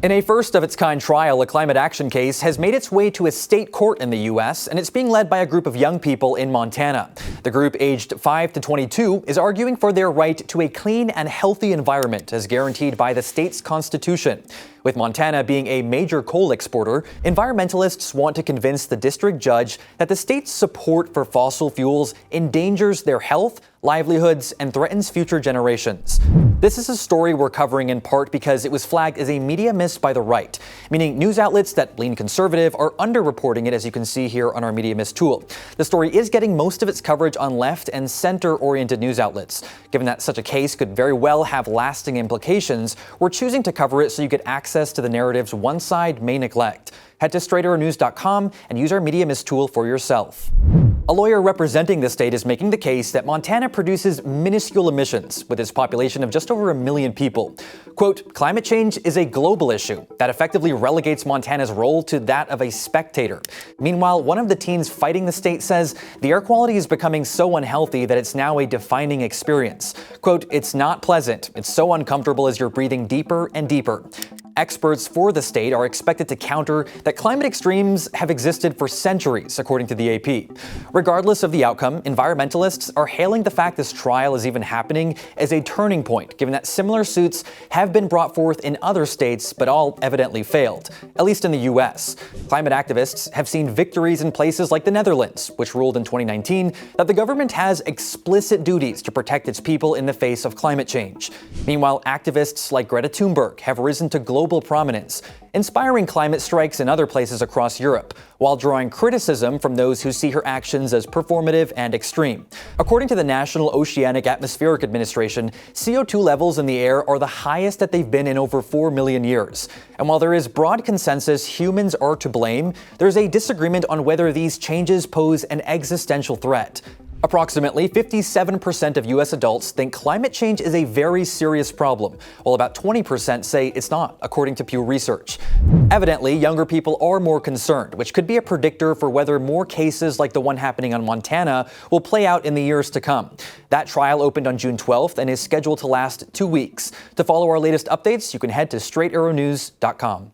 In a first-of-its-kind trial, a climate action case has made its way to a state court in the U.S., and it's being led by a group of young people in Montana. The group, aged 5 to 22, is arguing for their right to a clean and healthy environment as guaranteed by the state's constitution. With Montana being a major coal exporter, environmentalists want to convince the district judge that the state's support for fossil fuels endangers their health, livelihoods, and threatens future generations. This is a story we're covering in part because it was flagged as a media miss by the right, meaning news outlets that lean conservative are underreporting it, as you can see here on our media miss tool. The story is getting most of its coverage on left and center-oriented news outlets. Given that such a case could very well have lasting implications, we're choosing to cover it so you get access to the narratives one side may neglect. Head to straightarrownews.com and use our media miss tool for yourself. A lawyer representing the state is making the case that Montana produces minuscule emissions with its population of just over 1 million people. Quote, climate change is a global issue that effectively relegates Montana's role to that of a spectator. Meanwhile, one of the teens fighting the state says the air quality is becoming so unhealthy that it's now a defining experience. Quote, it's not pleasant. It's so uncomfortable as you're breathing deeper and deeper. Experts for the state are expected to counter that climate extremes have existed for centuries, according to the AP. Regardless of the outcome, environmentalists are hailing the fact this trial is even happening as a turning point, given that similar suits have been brought forth in other states, but all evidently failed, at least in the U.S. Climate activists have seen victories in places like the Netherlands, which ruled in 2019 that the government has explicit duties to protect its people in the face of climate change. Meanwhile, activists like Greta Thunberg have risen to global prominence, inspiring climate strikes in other places across Europe, while drawing criticism from those who see her actions as performative and extreme. According to the National Oceanic Atmospheric Administration, CO2 levels in the air are the highest that they've been in over 4 million years. And while there is broad consensus humans are to blame, there's a disagreement on whether these changes pose an existential threat. Approximately 57% of U.S. adults think climate change is a very serious problem, while about 20% say it's not, according to Pew Research. Evidently, younger people are more concerned, which could be a predictor for whether more cases like the one happening on Montana will play out in the years to come. That trial opened on June 12th and is scheduled to last 2 weeks. To follow our latest updates, you can head to straightarrownews.com.